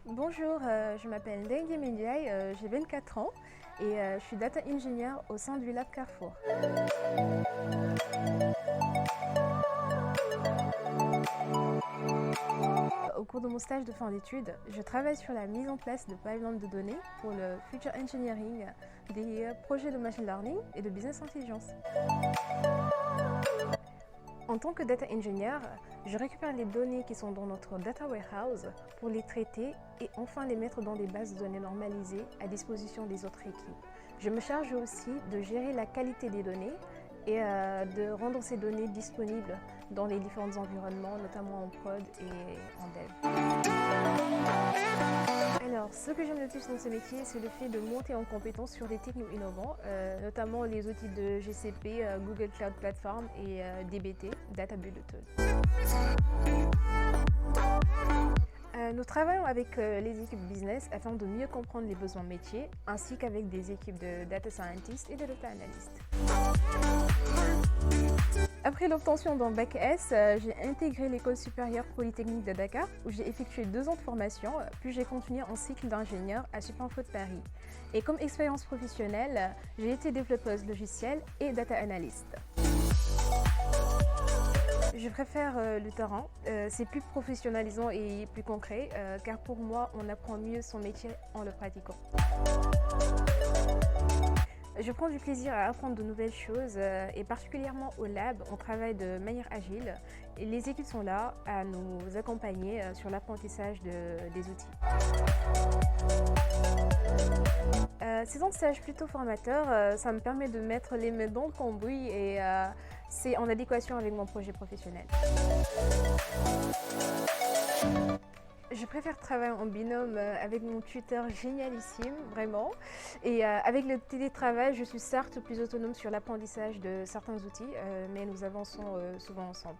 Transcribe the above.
Bonjour, je m'appelle Ndenge Mendiaye, j'ai 24 ans et je suis data engineer au sein du Lab Carrefour. Au cours de mon stage de fin d'études, je travaille sur la mise en place de pipelines de données pour le future engineering des projets de machine learning et de business intelligence. En tant que data engineer, je récupère les données qui sont dans notre data warehouse pour les traiter et enfin les mettre dans des bases de données normalisées à disposition des autres équipes. Je me charge aussi de gérer la qualité des données et de rendre ces données disponibles dans les différents environnements, notamment en prod et en dev. Alors, ce que j'aime le plus dans ce métier, c'est le fait de monter en compétence sur des technos innovants, notamment les outils de GCP, Google Cloud Platform et DBT, Data Bulletin. Nous travaillons avec les équipes business afin de mieux comprendre les besoins métiers, ainsi qu'avec des équipes de data scientists et de data analysts. Après l'obtention d'un bac S, j'ai intégré l'école supérieure polytechnique de Dakar où j'ai effectué 2 ans de formation, puis j'ai continué en cycle d'ingénieur à Supinfo de Paris. Et comme expérience professionnelle, j'ai été développeuse logicielle et data analyst. Je préfère le terrain, c'est plus professionnalisant et plus concret, car pour moi, on apprend mieux son métier en le pratiquant. Je prends du plaisir à apprendre de nouvelles choses et particulièrement au lab, on travaille de manière agile et les équipes sont là à nous accompagner sur l'apprentissage des outils. C'est un stage plutôt formateur, ça me permet de mettre les mains dans le cambouis et c'est en adéquation avec mon projet professionnel. Je préfère travailler en binôme avec mon tuteur génialissime, vraiment. Et avec le télétravail, je suis certes plus autonome sur l'apprentissage de certains outils, mais nous avançons souvent ensemble.